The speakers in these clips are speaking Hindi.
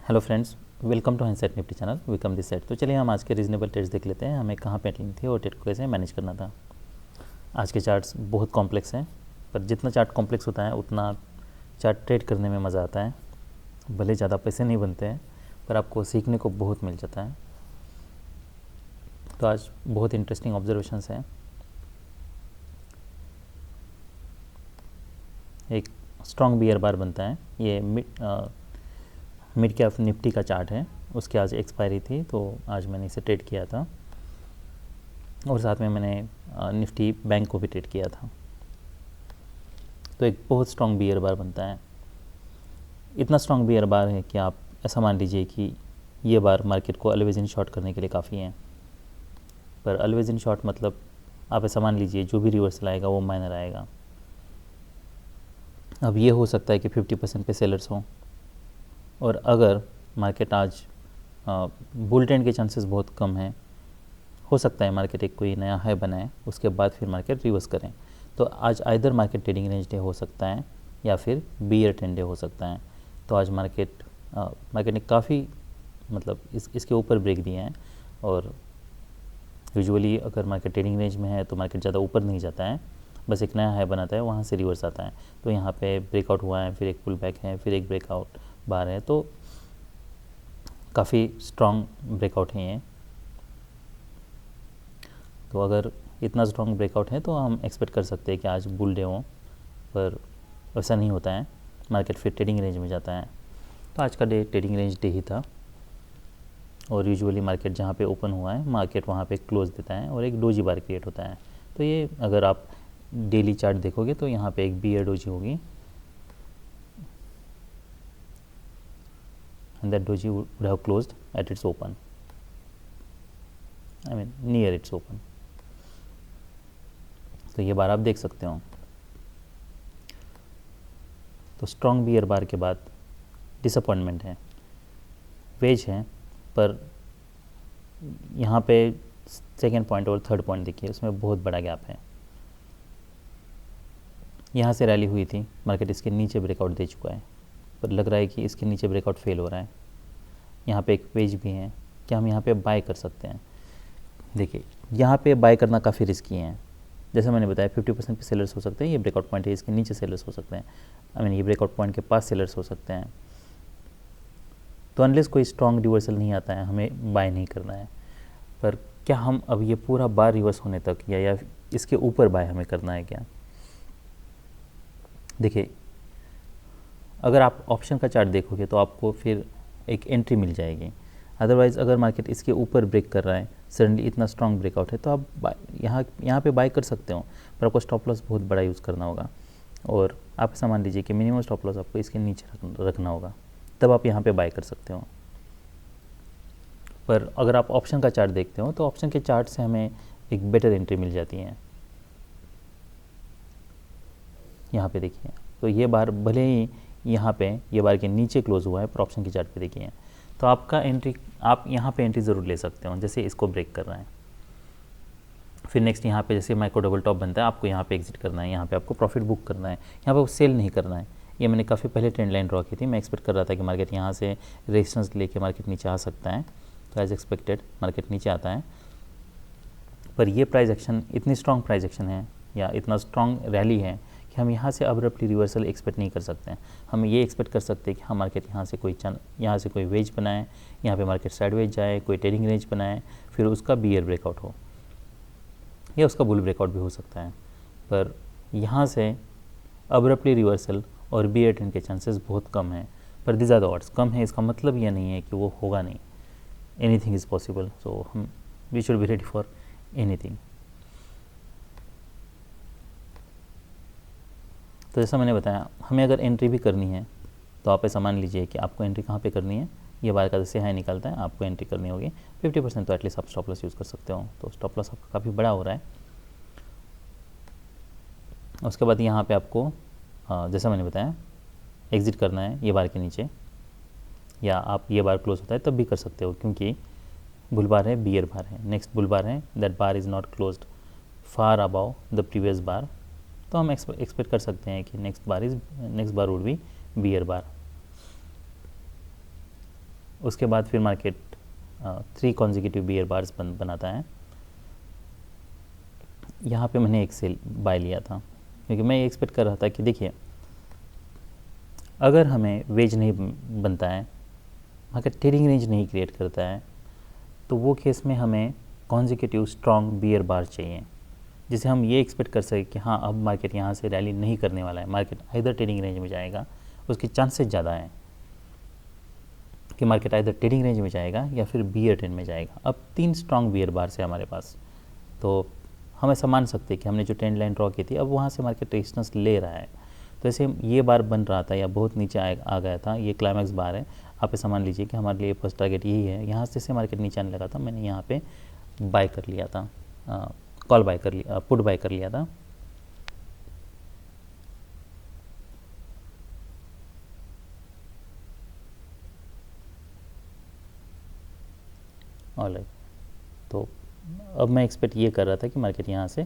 Hello friends, welcome to Hindsight Nifty channel. Vikram this side. तो चलिए हम आज के रीजनेबल ट्रेड्स देख लेते हैं, हमें कहाँ पे लेनी थी और ट्रेड को कैसे मैनेज करना था। आज के चार्ट्स बहुत कॉम्प्लेक्स हैं, पर जितना चार्ट कॉम्प्लेक्स होता है उतना चार्ट ट्रेड करने में मज़ा आता है। भले ज़्यादा पैसे नहीं बनते हैं, पर आपको सीखने को बहुत मिल जाता है। तो आज बहुत इंटरेस्टिंग ऑब्जर्वेशंस हैं। एक स्ट्रॉन्ग बियर बार बनता है, ये मिड कैप निफ्टी का चार्ट है। उसकी आज एक्सपायरी थी, तो आज मैंने इसे ट्रेड किया था और साथ में मैंने निफ्टी बैंक को भी ट्रेड किया था। तो एक बहुत स्ट्रॉन्ग बियर बार बनता है। इतना स्ट्रॉन्ग बियर बार है कि आप ऐसा मान लीजिए कि ये बार मार्केट को ऑलवेज इन शॉर्ट करने के लिए काफ़ी है। पर ऑलवेज इन शॉर्ट मतलब आप ऐसा मान लीजिए जो भी रिवर्सल आएगा वो माइनर आएगा। अब ये हो सकता है कि 50% पे सेलर्स हों, और अगर मार्केट आज बुल ट्रेंड के चांसेस बहुत कम हैं। हो सकता है मार्केट एक कोई नया हाई बनाए, उसके बाद फिर मार्केट रिवर्स करें। तो आज either market trading range day हो सकता है या फिर बियर ट्रेंड डे हो सकता है। तो आज मार्केट ने काफ़ी मतलब इसके ऊपर ब्रेक दिए हैं। और यूजुअली अगर मार्केट ट्रेडिंग रेंज में है तो मार्केट ज़्यादा ऊपर नहीं जाता है, बस एक नया हाई बनाता है, वहाँ से रिवर्स आता है। तो यहाँ पे ब्रेकआउट हुआ है, फिर एक पुल बैक है, फिर एक ब्रेकआउट बार है। तो काफ़ी स्ट्रॉन्ग ब्रेकआउट है ये। तो अगर इतना स्ट्रॉन्ग ब्रेकआउट है तो हम एक्सपेक्ट कर सकते हैं कि आज बुल डे हो, पर वैसा नहीं होता है, मार्केट फिर ट्रेडिंग रेंज में जाता है। तो आज का डे ट्रेडिंग रेंज डे ही था, और यूजुअली मार्केट जहाँ पे ओपन हुआ है मार्केट वहाँ पे क्लोज देता है और एक डोजी बार क्रिएट होता है। तो ये अगर आप डेली चार्ट देखोगे तो यहाँ पे एक बियर डोजी होगी, and that doji would have closed at its open, I mean near its open। तो ये बार आप देख सकते हो। तो स्ट्रॉन्ग बियर बार के बाद डिसअपॉइंटमेंट है, वेज है, पर यहाँ पे सेकेंड पॉइंट और थर्ड पॉइंट देखिए, उसमें बहुत बड़ा गैप है। यहाँ से रैली हुई थी, मार्केट इसके नीचे ब्रेकआउट दे चुका है, पर लग रहा है कि इसके नीचे ब्रेकआउट फेल हो रहा है। यहाँ पे एक पेज भी है, क्या हम यहाँ पे बाय कर सकते हैं? देखिए यहाँ पे बाय करना काफ़ी रिस्की है। जैसे मैंने बताया 50% पे सेलर्स हो सकते हैं, ये ब्रेकआउट पॉइंट है, इसके नीचे सेलर्स हो सकते हैं, आई मीन ये ब्रेकआउट पॉइंट के पास सेलर्स हो सकते हैं। तो अनलेस कोई स्ट्रॉन्ग रिवर्सल नहीं आता है, हमें बाय नहीं करना है। पर क्या हम अब ये पूरा बार रिवर्स होने तक या इसके ऊपर बाय हमें करना है क्या? देखिए अगर आप ऑप्शन का चार्ट देखोगे तो आपको फिर एक एंट्री मिल जाएगी। अदरवाइज़ अगर मार्केट इसके ऊपर ब्रेक कर रहा है, सडनली इतना स्ट्रॉन्ग ब्रेकआउट है, तो आप यहाँ पे बाय कर सकते हो, पर आपको स्टॉप लॉस बहुत बड़ा यूज़ करना होगा। और आप ऐसा मान लीजिए कि मिनिमम स्टॉप लॉस आपको इसके नीचे रखना होगा, तब आप यहाँ पे बाय कर सकते हो। पर अगर आप ऑप्शन का चार्ट देखते हो तो ऑप्शन के चार्ट से हमें एक बेटर एंट्री मिल जाती है। यहाँ पे देखिए, तो ये बार भले ही यहाँ पे ये बार के नीचे क्लोज हुआ है, पर ऑप्शन के चार्ट पे देखिए, तो आपका एंट्री, आप यहाँ पे एंट्री ज़रूर ले सकते हो, जैसे इसको ब्रेक कर रहा है। फिर नेक्स्ट यहाँ पे जैसे माइक्रो डबल टॉप बनता है, आपको यहाँ पे एग्जिट करना है, यहाँ पे आपको प्रॉफिट बुक करना है, यहाँ पे सेल नहीं करना है। ये मैंने काफ़ी पहले ट्रेंड लाइन ड्रॉ की थी, मैं एक्सपेक्ट कर रहा था कि मार्केट यहाँ से रेजिस्टेंस लेके मार्केट नीचे आ सकता है। तो एज एक्सपेक्टेड मार्केट नीचे आता है, पर ये प्राइस एक्शन इतनी स्ट्रॉन्ग प्राइस एक्शन है या इतना स्ट्रॉन्ग रैली है कि हम यहाँ से अब्रप्टली रिवर्सल एक्सपेक्ट नहीं कर सकते हैं। हम ये एक्सपेक्ट कर सकते हैं कि हाँ मार्केट यहाँ से कोई वेज बनाए, यहाँ पे मार्केट साइड वेज जाए, कोई ट्रेडिंग रेंज बनाए, फिर उसका बियर ब्रेकआउट हो या उसका बुल ब्रेकआउट भी हो सकता है। पर यहाँ से अब्रप्टली रिवर्सल और बियर ट्रेंड के चांसेस बहुत कम हैं, पर दिस आर द ऑड्स। कम है इसका मतलब ये नहीं है कि वो होगा नहीं, anything is possible. So we should be ready for anything. तो जैसा मैंने बताया, हमें अगर एंट्री भी करनी है तो आप ऐसा मान लीजिए कि आपको एंट्री कहाँ पे करनी है। ये बार का जैसे हाई निकलता है, आपको एंट्री करनी होगी 50%, तो एटलीस्ट आप स्टॉप लॉस यूज़ कर सकते हो। तो स्टॉप लॉस आपका काफ़ी बड़ा हो रहा है। उसके बाद यहाँ पे आपको जैसा मैंने बताया एग्ज़िट करना है ये बार के नीचे, या आप ये बार क्लोज होता है तब भी कर सकते हो, क्योंकि बुल बार है, बियर बार है, नेक्स्ट बुल बार है, that bar is not closed far above the previous bar. तो हम एक्सपेक्ट कर सकते हैं कि next bar would be bear bar. उसके बाद फिर मार्केट 3 कॉन्जिक्यूटिव बियर बार्स बनाता है। यहाँ पे मैंने एक सेल बाय लिया था क्योंकि मैं ये एक्सपेक्ट कर रहा था कि देखिए अगर हमें वेज नहीं बनता है, मार्केट ट्रेडिंग रेंज नहीं क्रिएट करता है, तो वो केस में हमें कॉन्जिक्यूटिव स्ट्रॉन्ग बियर बार चाहिए जिसे हम ये एक्सपेक्ट कर सकें कि हाँ अब मार्केट यहाँ से रैली नहीं करने वाला है, मार्केट आइदर ट्रेडिंग रेंज में जाएगा, उसके चांसेस ज़्यादा हैं कि मार्केट आइदर ट्रेडिंग रेंज में जाएगा या फिर बियर ट्रेंड में जाएगा। अब 3 स्ट्रॉन्ग बियर बार से हमारे पास, तो हम ऐसा मान सकते हैं कि हमने जो ट्रेंड लाइन ड्रॉ की थी अब वहाँ से मार्केट रेजिस्टेंस ले रहा है। तो ऐसे ये बार बन रहा था या बहुत नीचे आ गया था, ये क्लाइमैक्स बार है। आप ऐसा मान लीजिए कि हमारे लिए फर्स्ट टारगेट यही है। यहाँ से मार्केट नीचे आने लगा था, मैंने यहाँ पे बाय कर लिया था, कॉल बाय कर लिया, पुट बाय कर लिया था। ऑलराइट, तो अब मैं एक्सपेक्ट ये कर रहा था कि मार्केट यहाँ से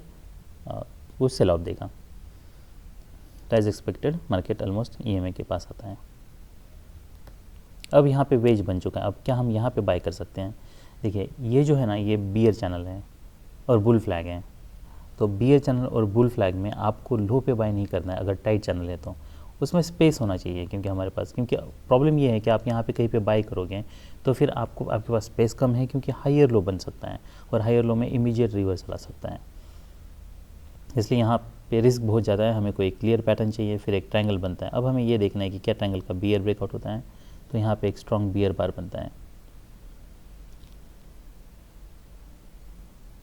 वो सेल ऑफ देगा। As expected market almost EMA के पास आता है। अब यहाँ पे वेज बन चुका है। अब क्या हम यहाँ पे बाय कर सकते हैं? देखिए ये जो है ना, ये बियर चैनल है और बुल फ्लैग है। तो बियर चैनल और बुल फ्लैग में आपको लो पे बाय नहीं करना है। अगर टाइट चैनल है तो उसमें स्पेस होना चाहिए, क्योंकि हमारे पास, क्योंकि प्रॉब्लम ये है कि आप यहाँ पे कहीं पे बाय करोगे तो फिर आपके पास स्पेस कम है, क्योंकि हायर लो बन सकता है और हायर लो में इमीडिएट रिवर्सल आ सकता है। इसलिए यहाँ पे रिस्क बहुत ज़्यादा है। हमें कोई क्लियर पैटर्न चाहिए, फिर एक ट्रायंगल बनता है। अब हमें ये देखना है कि क्या ट्रायंगल का बियर ब्रेकआउट होता है। तो यहाँ पे एक स्ट्रॉन्ग बियर बार बनता है।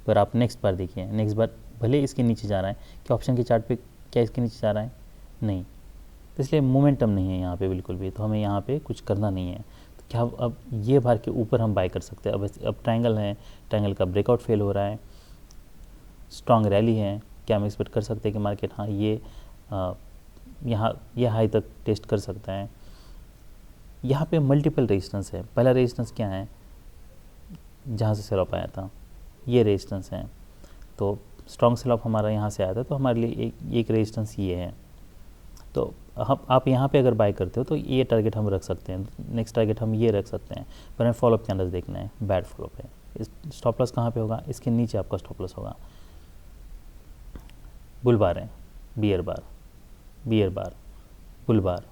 पर आप नेक्स्ट बार देखिए, नेक्स्ट बार भले इसके नीचे जा रहा है, क्या ऑप्शन के चार्ट पे क्या इसके नीचे जा रहा है? नहीं। तो इसलिए मोमेंटम नहीं है यहाँ पे बिल्कुल भी। तो हमें यहाँ पे कुछ करना नहीं है। तो क्या अब ये बार के ऊपर हम बाय कर सकते हैं? अब ट्रायंगल है, ट्रायंगल का ब्रेकआउट फेल हो रहा है, स्ट्रॉन्ग रैली है, क्या हम एक्सपेक्ट कर सकते हैं कि मार्केट हाँ ये ये हाई तक टेस्ट कर सकता है? यहाँ पे मल्टीपल रेजिस्टेंस है। पहला रेजिस्टेंस क्या है जहाँ से सेल ऑफ आया था? ये रेजिस्टेंस है। तो स्ट्रॉन्ग सेल ऑफ हमारा यहाँ से आया था, तो हमारे लिए एक रेजिस्टेंस ये है। तो आप यहाँ पे अगर बाय करते हो तो ये टारगेट हम रख सकते हैं, नेक्स्ट टारगेट हम ये रख सकते हैं। पर हमें फॉलोअप कैंडल्स देखना है, बैड फॉलोअप है। स्टॉप लॉस कहाँ पे होगा? इसके नीचे आपका स्टॉप लॉस होगा। बुल बार है, bear bar, bear bar, bull bar,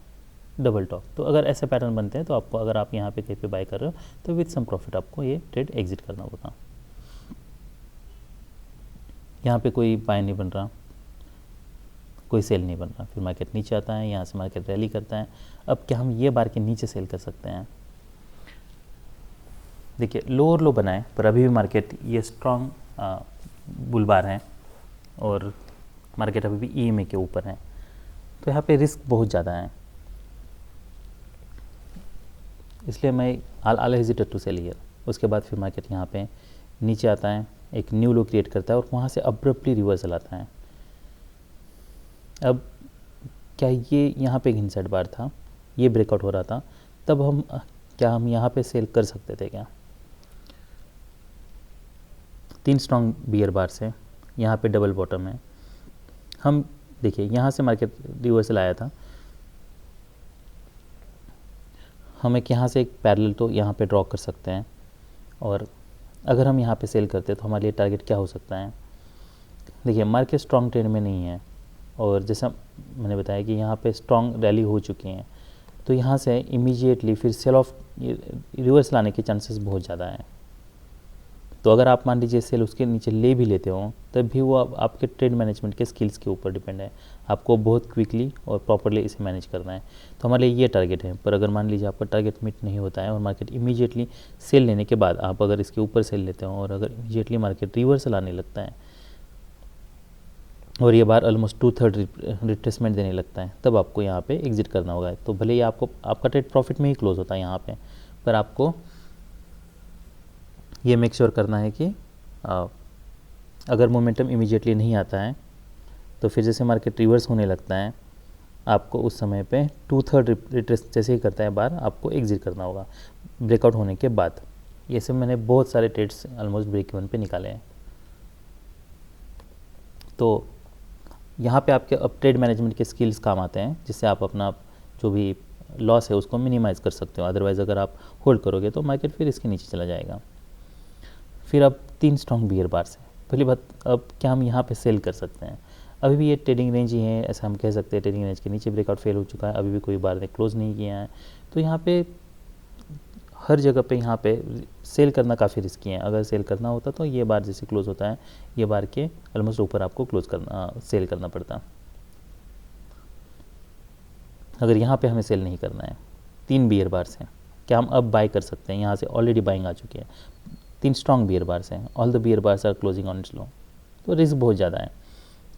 double top. तो अगर ऐसे पैटर्न बनते हैं तो आपको, अगर आप यहाँ पे कहीं पे बाय कर रहे हो तो विद सम प्रॉफिट आपको ये ट्रेड एग्जिट करना होगा। यहाँ पे कोई बाय नहीं बन रहा, कोई सेल नहीं बन रहा, फिर मार्केट नीचे आता है, यहाँ से मार्केट रैली करता है। अब क्या हम ये बार के नीचे सेल कर सकते हैं? देखिए लोअर लो बनाए, पर अभी भी मार्केट ये स्ट्रॉन्ग बुल बार है और मार्केट अभी भी EMA के ऊपर है। तो यहाँ पे रिस्क बहुत ज़्यादा है, इसलिए मैं आई हेजिटेट टू सेल हियर। उसके बाद फिर मार्केट यहाँ पे नीचे आता है, एक न्यू लो क्रिएट करता है और वहाँ से अब्रप्टली रिवर्सल आता है। अब क्या ये यहाँ पे एक इनसाइड बार था, ये ब्रेकआउट हो रहा था, तब हम यहाँ पे सेल कर सकते थे क्या? 3 स्ट्रॉन्ग बियर बार से यहाँ पे डबल बॉटम है। हम देखिए यहाँ से मार्केट रिवर्सल आया था, हम एक यहाँ से एक पैरेलल तो यहाँ पे ड्रॉ कर सकते हैं। और अगर हम यहाँ पे सेल करते हैं तो हमारे लिए टारगेट क्या हो सकता है? देखिए मार्केट स्ट्रॉन्ग ट्रेंड में नहीं है और जैसा मैंने बताया कि यहाँ पे स्ट्रॉन्ग रैली हो चुकी हैं, तो यहाँ से इमीडिएटली फिर सेल ऑफ रिवर्स लाने के चांसेस बहुत ज़्यादा हैं। तो अगर आप मान लीजिए सेल उसके नीचे ले भी लेते हो, तब भी वो आपके ट्रेड मैनेजमेंट के स्किल्स के ऊपर डिपेंड है। आपको बहुत क्विकली और प्रॉपरली इसे मैनेज करना है। तो हमारे लिए ये टारगेट है। पर अगर मान लीजिए आपका टारगेट मीट नहीं होता है और मार्केट इमीडिएटली सेल लेने के बाद आप अगर इसके ऊपर सेल लेते हो और अगर इमीडिएटली मार्केट रिवर्सल आने लगता है और ये बार ऑलमोस्ट 2/3 रिट्रेसमेंट देने लगता है, तब आपको यहाँ पे एग्जिट करना होगा। तो भले ही आपका ट्रेड प्रॉफिट में ही क्लोज होता है यहाँ पे, पर आपको ये मेक श्योर करना है कि अगर मोमेंटम इमीडिएटली नहीं आता है तो फिर जैसे मार्केट रिवर्स होने लगता है, आपको उस समय पे 2/3 रिट्रेस जैसे ही करता है बार, आपको एग्जिट करना होगा ब्रेकआउट होने के बाद। ये सब मैंने बहुत सारे ट्रेड्स ऑलमोस्ट ब्रेक इवन पे निकाले हैं। तो यहाँ पे आपके अब ट्रेड मैनेजमेंट के स्किल्स काम आते हैं, जिससे आप अपना जो भी लॉस है उसको मिनिमाइज़ कर सकते हो, अदरवाइज़ अगर आप होल्ड करोगे तो मार्केट फिर इसके नीचे चला जाएगा। फिर अब 3 स्ट्रॉन्ग बियर बार्स हैं। पहली बात, अब क्या हम यहाँ पे सेल कर सकते हैं? अभी भी ये ट्रेडिंग रेंज ही है, ऐसा हम कह सकते हैं। ट्रेडिंग रेंज के नीचे ब्रेकआउट फेल हो चुका है, अभी भी कोई बार ने क्लोज नहीं किया है, तो यहाँ पे हर जगह पे यहाँ पे सेल करना काफ़ी रिस्की है। अगर सेल करना होता तो ये बार जैसे क्लोज होता है, ये बार के ऑलमोस्ट ऊपर आपको क्लोज करना सेल करना पड़ता। अगर यहाँ पे हमें सेल नहीं करना है, 3 बियर बार्स हैं, क्या हम अब बाय कर सकते हैं? यहाँ से ऑलरेडी बाइंग आ चुकी है, 3 स्ट्रॉन्ग बियर बार्स हैं, all the bear bars are closing on its low, तो रिस्क बहुत ज़्यादा है।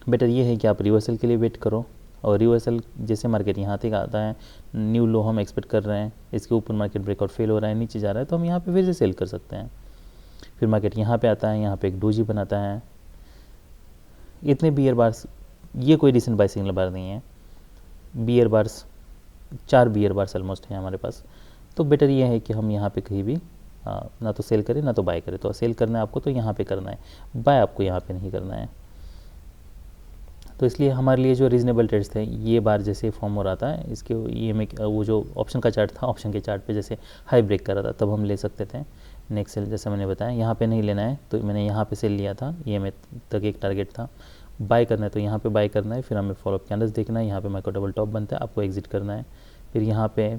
बेटर ये है कि आप रिवर्सल के लिए वेट करो, और रिवर्सल जैसे मार्केट यहाँ तक आता है, न्यू लो हम एक्सपेक्ट कर रहे हैं, इसके ऊपर मार्केट ब्रेकआउट फेल हो रहा है, नीचे जा रहा है, तो हम यहाँ पे फिर से सेल कर सकते हैं। फिर मार्केट यहाँ पे आता है, यहाँ पे एक डोजी बनाता है, इतने बियर बार्स, ये कोई रिसेंट बाय सिग्नल बार नहीं है, bear bars 4 bear bars almost हैं हमारे पास। तो बेटर ये है कि हम यहाँ पे कहीं भी ना तो सेल करें ना तो बाय करें। तो सेल करना है आपको तो यहाँ पे करना है, बाय आपको यहाँ पे नहीं करना है। तो इसलिए हमारे लिए जो रीजनेबल ट्रेड्स थे, ये बार जैसे फॉर्म हो रहा था, इसके ये में वो जो ऑप्शन का चार्ट था, ऑप्शन के चार्ट पे जैसे हाई ब्रेक कर रहा था, तब हम ले सकते थे। नेक्स्ट सेल जैसे मैंने बताया, यहाँ पे नहीं लेना है तो मैंने यहाँ पे सेल लिया था, ये में तक एक टारगेट था। बाय करना है तो यहाँ पे बाय करना है, फिर हमें फॉलोअप कैंडल्स देखना है, यहाँ पे मार्केट डबल टॉप बनता है, आपको एग्जिट करना है। फिर यहाँ पे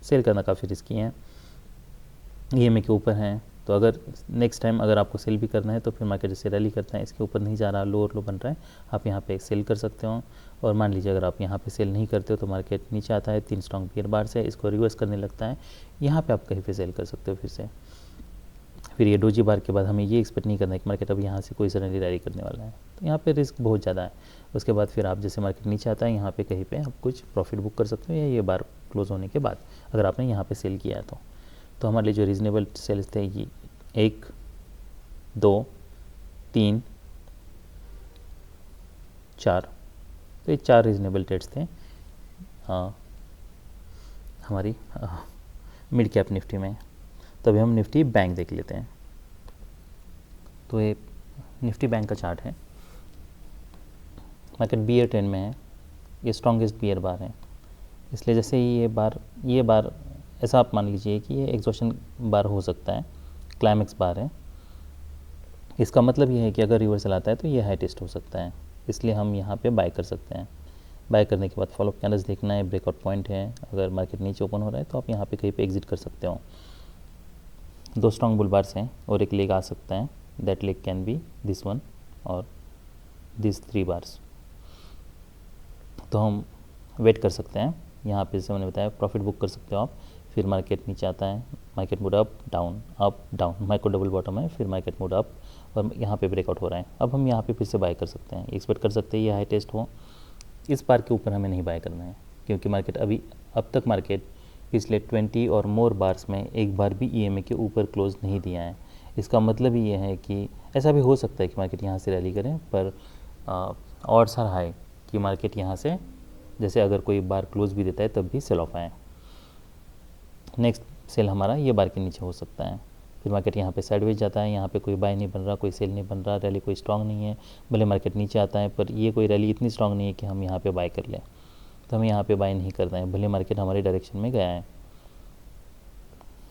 सेल करना काफ़ी रिस्की है, EMA के ऊपर हैं, तो अगर नेक्स्ट टाइम अगर आपको सेल भी करना है तो फिर मार्केट जैसे रैली करता है, इसके ऊपर नहीं जा रहा, लोअर लो बन रहा है, आप यहाँ पे सेल कर सकते हो। और मान लीजिए अगर आप यहाँ पे सेल नहीं करते हो तो मार्केट नीचे आता है, 3 स्ट्रॉन्ग बियर बार से इसको रिवर्स करने लगता है, यहाँ पे आप कहीं पे सेल कर सकते हो फिर से। फिर ये डोजी बार के बाद हमें ये एक्सपेक्ट नहीं करना है कि मार्केट अब यहाँ से कोई सडनली रैली करने वाला है, तो यहाँ पे रिस्क बहुत ज़्यादा है। उसके बाद फिर आप जैसे मार्केट नीचे आता है, यहाँ पे कहीं पे आप कुछ प्रॉफिट बुक कर सकते हो, या ये बार क्लोज होने के बाद अगर आपने यहाँ पे सेल किया है तो हमारे लिए जो रीजनेबल सेल्स थे ये 1, 2, 3, 4, तो ये 4 रीजनेबल ट्रेड्स थे हमारी मिड कैप निफ्टी में। तो अभी हम निफ्टी बैंक देख लेते हैं। तो ये निफ्टी बैंक का चार्ट है, मार्केट बियर ट्रेंड में है, ये स्ट्रॉन्गेस्ट बियर बार है, इसलिए जैसे ही ये बार ऐसा आप मान लीजिए कि ये एग्जॉशन बार हो सकता है, क्लाइमेक्स बार है। इसका मतलब ये है कि अगर रिवर्सल आता है तो ये हाई टेस्ट हो सकता है, इसलिए हम यहाँ पे बाय कर सकते हैं। बाय करने के बाद फॉलोअप कैंडल्स देखना है, ब्रेकआउट पॉइंट है, अगर मार्केट नीचे ओपन हो रहा है तो आप यहाँ पे कहीं पे एग्जिट कर सकते हो। 2 स्ट्रॉन्ग बुल बार्स हैं और एक लेग आ सकता है, that leg can be this one और दिस 3 बार्स। तो हम वेट कर सकते हैं यहाँ पे, जैसे मैंने बताया प्रॉफिट बुक कर सकते हो आप। फिर मार्केट नीचे आता है, market mood up down, market double bottom है, फिर मार्केट मूड अप और यहाँ पे ब्रेकआउट हो रहा है। अब हम यहाँ पे फिर से बाय कर सकते हैं, एक्सपेक्ट कर सकते हैं ये हाई टेस्ट हो। इस बार के ऊपर हमें नहीं बाय करना है, क्योंकि मार्केट अब तक मार्केट पिछले 20 और मोर बार्स में एक बार भी EMA के ऊपर क्लोज नहीं दिया है। इसका मतलब ये है कि ऐसा भी हो सकता है कि मार्केट यहाँ से रैली करें, पर और सर हाई कि मार्केट यहाँ से जैसे अगर कोई बार क्लोज भी देता है तब भी सेल ऑफ आए। नेक्स्ट सेल हमारा ये बार के नीचे हो सकता है, फिर मार्केट यहाँ पे साइडवेज जाता है, यहाँ पे कोई बाय नहीं बन रहा, कोई सेल नहीं बन रहा, रैली कोई स्ट्रांग नहीं है, भले मार्केट नीचे आता है पर ये कोई रैली इतनी स्ट्रांग नहीं है कि हम यहाँ पे बाय कर लें, तो हमें यहाँ पे बाय नहीं करना है, भले मार्केट हमारे डायरेक्शन में गया है।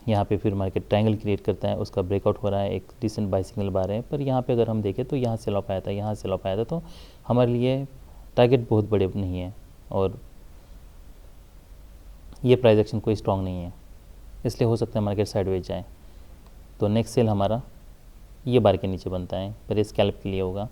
यहाँ पे फिर मार्केट ट्रायंगल क्रिएट करता है, उसका ब्रेकआउट हो रहा है, एक डिसेंट बाय सिग्नल बार है, पर यहाँ पे अगर हम देखें तो यहाँ सेल ऑफ आया था, यहाँ सेल ऑफ आया था, तो हमारे लिए टारगेट बहुत बड़े नहीं है और ये प्राइस एक्शन कोई स्ट्रांग नहीं है, इसलिए हो सकता है मार्केट साइडवेज जाए। तो नेक्स्ट सेल हमारा ये बार के नीचे बनता है, पर ये स्कैल्प के लिए होगा।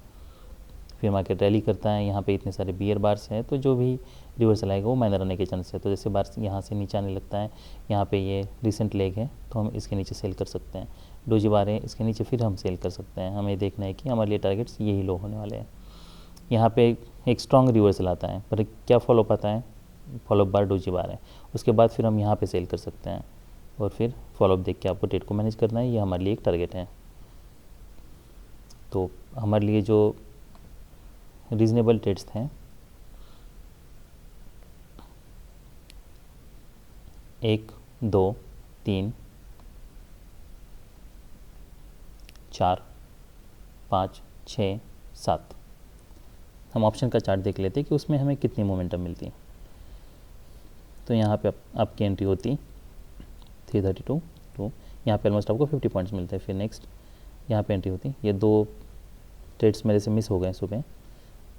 फिर मार्केट रैली करता है, यहाँ पे इतने सारे बियर बार्स हैं, तो जो भी रिवर्सल आएगा वो माइनर आने के चांस है। तो जैसे बार यहाँ से नीचे आने लगता है, यहाँ पे ये रिसेंट लेग है तो हम इसके नीचे सेल कर सकते हैं। डोजी बार है, इसके नीचे फिर हम सेल कर सकते हैं। हमें देखना है कि हमारे लिए टारगेट्स यही लो होने वाले हैं। यहाँ पे एक स्ट्रॉन्ग रिवर्सल आता है, पर क्या फॉलोअप आता है, फॉलोअप बार डोजी बार है, उसके बाद फिर हम यहाँ पे सेल कर सकते हैं और फिर फॉलोअप देख के आपको ट्रेड को मैनेज करना है, ये हमारे लिए एक टारगेट है। तो हमारे लिए जो रीजनेबल ट्रेड्स थे 1, 2, 3, 4, 5, 6, 7, हम ऑप्शन का चार्ट देख लेते कि उसमें हमें कितनी मोमेंटम मिलती है। तो यहाँ पे आपकी एंट्री होती 332, तो यहाँ पे ऑलमोस्ट आपको 50 पॉइंट्स मिलते हैं। फिर नेक्स्ट यहाँ पे एंट्री होती, ये 2 ट्रेड्स मेरे से मिस हो गए, सुबह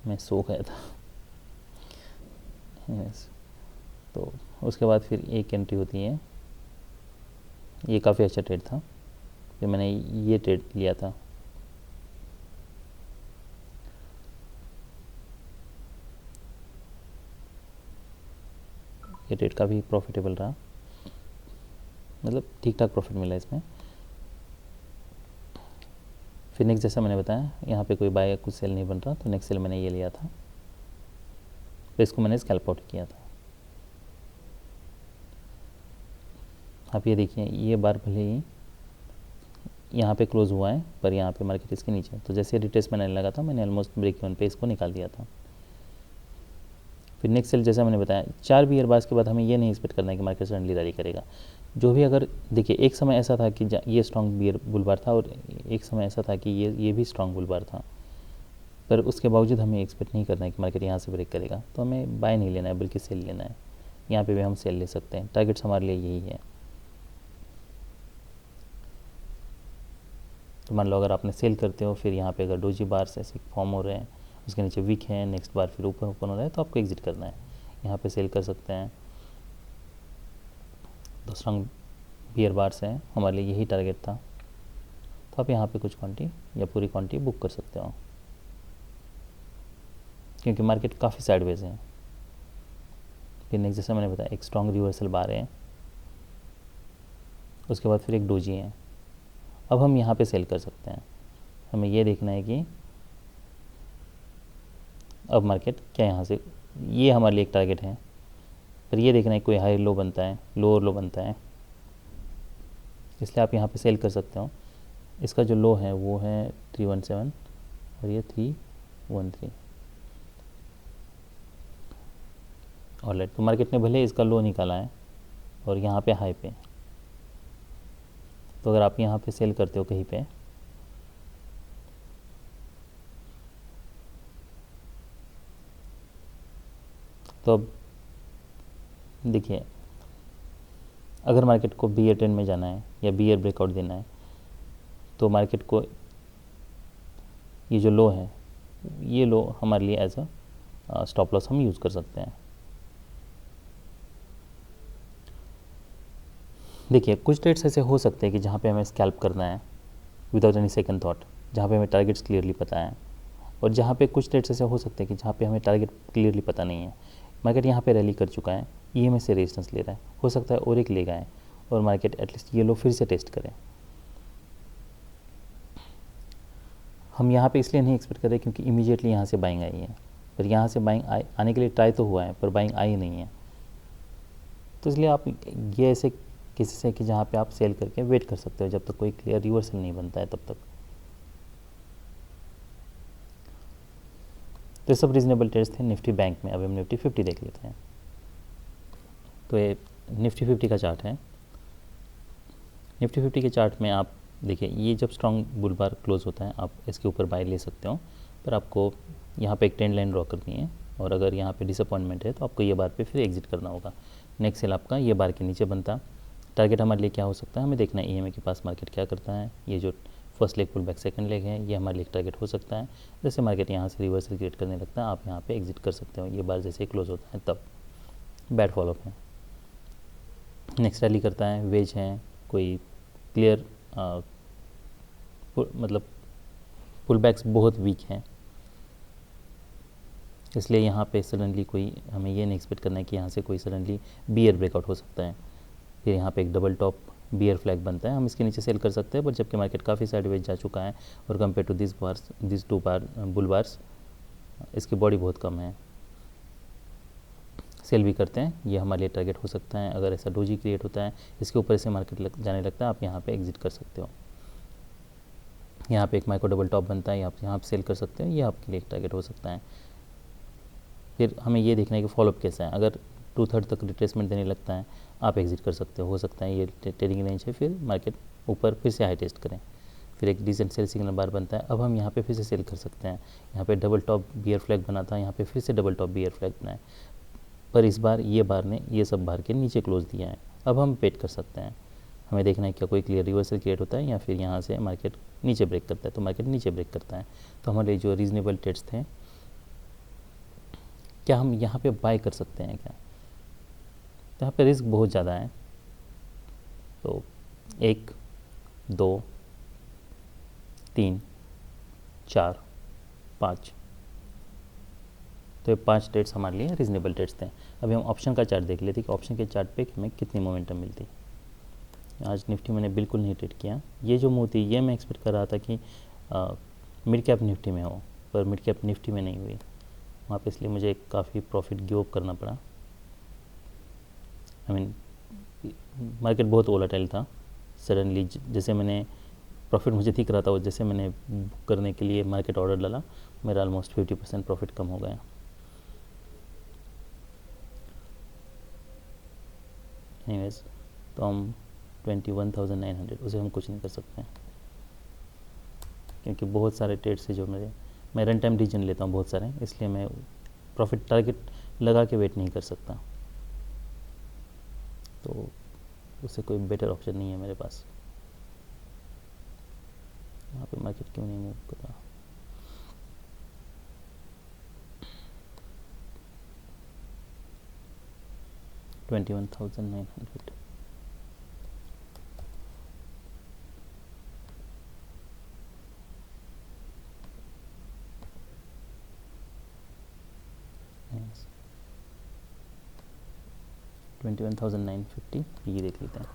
मैं सो गया था। यस, तो उसके बाद फिर एक एंट्री होती है, ये काफ़ी अच्छा ट्रेड था, फिर मैंने ये ट्रेड लिया था। ये ट्रेड काफ़ी प्रॉफिटेबल रहा, मतलब ठीक ठाक प्रॉफिट मिला इसमें। फिर नेक्स्ट जैसा मैंने बताया, यहाँ पे कोई बाय या कुछ सेल नहीं बन रहा, तो नेक्स्ट सेल मैंने ये लिया था, तो इसको मैंने स्कैल्प आउट किया था। आप ये देखिए, ये बार भले ही यहाँ पे क्लोज हुआ है, पर यहाँ पे मार्केट इसके नीचे, तो जैसे रिट्रेसमेंट आने लगा था, मैंने ऑलमोस्ट ब्रेक इवन पे इसको निकाल दिया था। फिर नेक्स्ट सेल जैसा मैंने बताया, 4 बियर बार्स के बाद हमें ये नहीं एक्सपेक्ट करना है कि मार्केट सडनली रैली करेगा। जो भी, अगर देखिए एक समय ऐसा था कि ये स्ट्रॉन्ग बियर बुलबार था, और एक समय ऐसा था कि ये भी स्ट्रॉन्ग बुलबार था, पर उसके बावजूद हमें एक्सपेक्ट नहीं करना है कि मार्केट यहाँ से ब्रेक करेगा, तो हमें बाय नहीं लेना है बल्कि सेल लेना है। यहाँ पे भी हम सेल ले सकते हैं, टारगेट्स हमारे लिए यही है। तो मान लो अगर आपने सेल करते हो, फिर यहाँ पे अगर डोजी बार्स ऐसे फॉर्म हो रहे हैं, उसके नीचे वीक है, नेक्स्ट बार फिर ऊपर ओपन हो रहा है, तो आपको एग्जिट करना है, यहाँ पे सेल कर सकते हैं। तो स्ट्रॉन्ग बियर बार्स हैं, हमारे लिए यही टारगेट था, तो आप यहाँ पे कुछ क्वांटिटी या पूरी क्वांटिटी बुक कर सकते हो, क्योंकि मार्केट काफ़ी साइडवेज है। फिर नेक्स्ट जैसा मैंने बताया, एक स्ट्रॉन्ग रिवर्सल बार है, उसके बाद फिर एक डोजी है। अब हम यहाँ पे सेल कर सकते हैं, हमें ये देखना है कि अब मार्केट क्या यहाँ से, ये हमारे लिए एक टारगेट है, पर ये देखना है कोई हाई लो बनता है, लो और लो बनता है, इसलिए आप यहाँ पे सेल कर सकते हो। इसका जो लो है वो है 317 और ये 313। ऑलराइट, तो मार्केट ने भले इसका लो निकाला है और यहाँ पे हाई पे, तो अगर आप यहाँ पे सेल करते हो कहीं पे, तो अब देखिए, अगर मार्केट को बियर ट्रेंड में जाना है या बियर ब्रेकआउट देना है, तो मार्केट को ये जो लो है, ये लो हमारे लिए एज अ स्टॉप लॉस हम यूज़ कर सकते हैं। देखिए, कुछ ट्रेड्स ऐसे हो सकते हैं कि जहाँ पे हमें स्कैल्प करना है विदाउट एनी सेकंड थॉट, जहाँ पे हमें टारगेट्स क्लियरली पता है, और जहाँ पे कुछ ट्रेड्स ऐसे हो सकते हैं कि जहाँ पे हमें टारगेट क्लियरली पता नहीं है। मार्केट यहाँ पे रैली कर चुका है, EMA से रेजिस्टेंस ले रहा है, हो सकता है और एक ले गए और मार्केट एटलीस्ट ये लो फिर से टेस्ट करें। हम यहाँ पे इसलिए नहीं एक्सपेक्ट कर रहे क्योंकि इमीडिएटली यहाँ से बाइंग आई है, पर यहाँ से बाइंग आने के लिए ट्राई तो हुआ है, पर बाइंग आई नहीं है। तो इसलिए आप ये ऐसे केसेस है कि जहाँ पे आप सेल करके वेट कर सकते हो जब तक कोई क्लियर रिवर्सल नहीं बनता है तब तक। तो सब रीजनेबल ट्रेड्स थे निफ्टी बैंक में। अब हम निफ्टी 50 देख लेते हैं। तो ये निफ्टी 50 का चार्ट है। निफ्टी 50 के चार्ट में आप देखिए, ये जब स्ट्रॉन्ग बुल बार क्लोज होता है आप इसके ऊपर बाय ले सकते हो, पर आपको यहाँ पे एक ट्रेंड लाइन ड्रॉ करनी है, और अगर यहाँ पे डिसअपॉइंटमेंट है तो आपको ये बार पे फिर एग्जिट करना होगा। नेक्स्ट सेल आपका ये बार के नीचे बनता। टारगेट हमारे लिए क्या हो सकता है, हमें देखना है EMA के पास मार्केट क्या करता है। ये जो first leg pull back second leg है, ये हमारे लिए टारगेट हो सकता है। जैसे मार्केट यहाँ से रिवर्सल क्रिएट करने लगता है, आप यहाँ पे एग्जिट कर सकते हो। ये बार जैसे क्लोज होता है तब बैड फॉलोअप है। नेक्स्ट रैली करता है, वेज है, कोई क्लियर मतलब पुल बैक्स बहुत वीक हैं, इसलिए यहाँ पे सडनली कोई हमें ये नहीं एक्सपेक्ट करना है कि यहाँ से कोई सडनली बियर ब्रेकआउट हो सकता है। फिर यहाँ पे एक डबल टॉप बियर फ्लैग बनता है, हम इसके नीचे सेल कर सकते हैं, पर जबकि मार्केट काफ़ी साइडवेज जा चुका है और compare to this two bull bars इसकी बॉडी बहुत कम है, सेल भी करते हैं। ये हमारे लिए टारगेट हो सकता है। अगर ऐसा डोजी क्रिएट होता है, इसके ऊपर से मार्केट जाने लगता है, आप यहाँ पे एग्जिट कर सकते हो। यहाँ पे एक माइक्रो डबल टॉप बनता है, आप यहाँ पे सेल कर सकते हो, ये आपके लिए एक टारगेट हो सकता है। फिर हमें ये देखना है कि फॉलोअप कैसा है। अगर 2/3 तक रिट्रेसमेंट देने लगता है, आप एग्जिट कर सकते हो सकता है ये ट्रेडिंग रेंज है, फिर मार्केट ऊपर फिर से हाई टेस्ट करें, फिर एक डिसेंट सेल सिग्नल बार बनता है। अब हम यहाँ पे फिर से सेल कर सकते हैं। यहाँ पे डबल टॉप बियर फ्लैग बना था, यहाँ पे फिर से डबल टॉप बियर फ्लैग बना है, पर इस बार ये बार ने ये सब बार के नीचे क्लोज दिया है। अब हम वेट कर सकते हैं, हमें देखना है क्या कोई क्लियर रिवर्सल क्रिएट होता है या फिर यहाँ से मार्केट नीचे ब्रेक करता है। तो मार्केट नीचे ब्रेक करता है तो हमारे जो रीजनेबल ट्रेड्स थे, क्या हम यहाँ पे बाय कर सकते हैं क्या? यहाँ पे रिस्क बहुत ज़्यादा है। तो 1 2 3 4 5, तो ये 5 ट्रेड्स हमारे लिए रीजनेबल ट्रेड्स थे। अभी हम ऑप्शन का चार्ट देख लेते कि ऑप्शन के चार्ट पे हमें कितनी मोमेंटम मिलती। आज निफ्टी मैंने बिल्कुल नहीं ट्रेड किया। ये जो मूव थी ये मैं एक्सपेक्ट कर रहा था कि मिड कैप निफ्टी में हो, पर मिड कैप निफ्टी में नहीं हुई वहाँ पे, इसलिए मुझे काफ़ी प्रॉफिट गिव अप करना पड़ा। आई मीन मार्केट बहुत वोलेटाइल था। सडनली जैसे मैंने प्रॉफिट मुझे दिख रहा था, जैसे मैंने बुक करने के लिए मार्केट ऑर्डर डाला, मेरा ऑलमोस्ट 50% प्रॉफिट कम हो गया। एनीवेज, तो हम 21,900 उसे हम कुछ नहीं कर सकते हैं, क्योंकि बहुत सारे ट्रेड्स है जो मैं रन टाइम डिसीजन लेता हूँ बहुत सारे, इसलिए मैं प्रॉफिट टारगेट लगा के वेट नहीं कर सकता। तो उससे कोई बेटर ऑप्शन नहीं है मेरे पास। यहाँ पे मार्केट क्यों नहीं मूव कर रहा? $21,900। yes. 21,950 ये देख लेते हैं।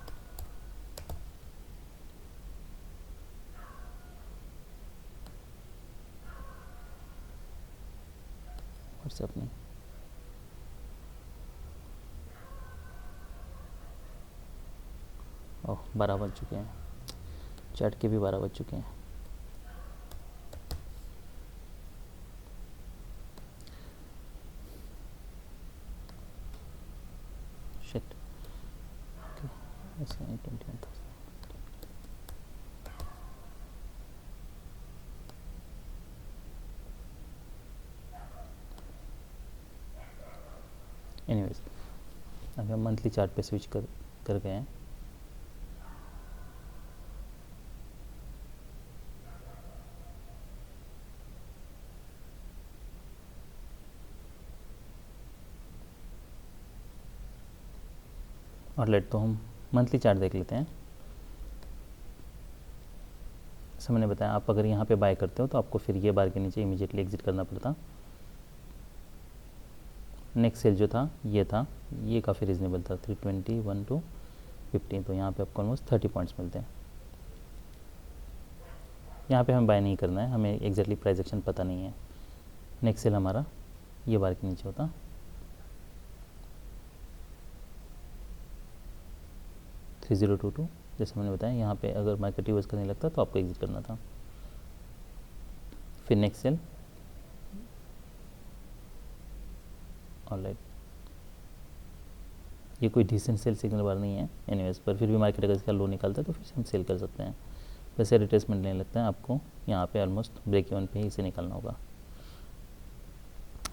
व्हाट्सएप नहीं, ओह 12 बज चुके हैं, चैट के भी 12 बज चुके हैं। शिट, ऐसे 21,000। एनीवेज, अभी हम मंथली चार्ट पे स्विच कर गए हैं। और लेट तो हम मंथली चार्ट देख लेते हैं। जैसे मैंने बताया, आप अगर यहाँ पे बाय करते हो तो आपको फिर ये बार के नीचे इमीडिएटली एग्जिट करना पड़ता। नेक्स्ट सेल जो था ये काफ़ी रीजनेबल था, 321 to 50, तो यहाँ पे आपको ऑलमोस्ट 30 पॉइंट्स मिलते हैं। यहाँ पे हमें बाय नहीं करना है, हमें एग्जैक्टली प्राइस एक्शन पता नहीं है। नेक्स्ट सेल हमारा ये बार के नीचे होता, $3022। जैसे मैंने बताया, यहाँ पे अगर मार्केट रिवर्स करने लगता तो आपको एग्जिट करना था। फिर नेक्स्ट सेल, ऑलराइट, ये कोई डिसेंट सेल सिग्नल बार नहीं है एनीवेज, पर फिर भी मार्केट अगर इसका लो निकालता है तो फिर हम सेल कर सकते हैं। वैसे रिट्रेसमेंट लेने लगता है, आपको यहाँ पे ऑलमोस्ट ब्रेक इवन पे ही इसे निकालना होगा।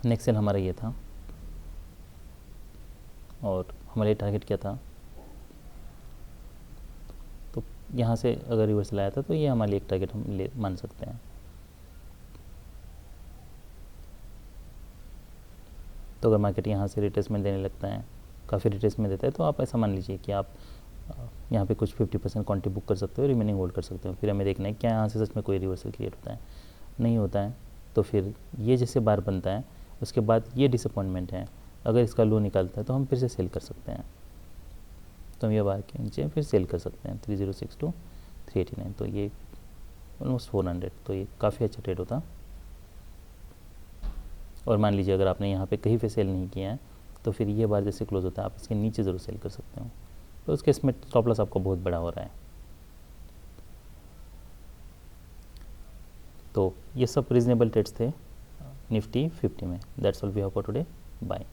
नेक्स्ट सेल हमारा ये था, और हमारा ये टारगेट क्या था, तो यहाँ से अगर रिवर्सल आया था तो ये हमारे लिए एक टारगेट हम मान सकते हैं। तो अगर मार्केट यहाँ से रिट्रेसमेंट देने लगता है, काफ़ी रिट्रेसमेंट देता है, तो आप ऐसा मान लीजिए कि आप यहाँ पे कुछ 50% क्वांटिटी बुक कर सकते हो, रिमेनिंग होल्ड कर सकते हो। फिर हमें देखना है क्या यहाँ से सच में कोई रिवर्सल क्रिएट होता है। नहीं होता है तो फिर ये जैसे बार बनता है, उसके बाद ये डिसअपॉइंटमेंट है, अगर इसका लो निकलता है तो हम फिर से सेल कर सकते हैं। तो हम ये बार के नीचे फिर सेल कर सकते हैं 306 to 389, तो ये ऑलमोस्ट 400, तो ये काफ़ी अच्छा ट्रेड होता। और मान लीजिए अगर आपने यहाँ पे कहीं पे सेल नहीं किया है तो फिर ये बार जैसे क्लोज होता है आप इसके नीचे ज़रूर सेल कर सकते हो। तो उस केस में स्टॉप लॉस आपका बहुत बड़ा हो रहा है। तो ये सब रीजनेबल ट्रेड्स थे निफ्टी 50 में। That's all we have for today, bye.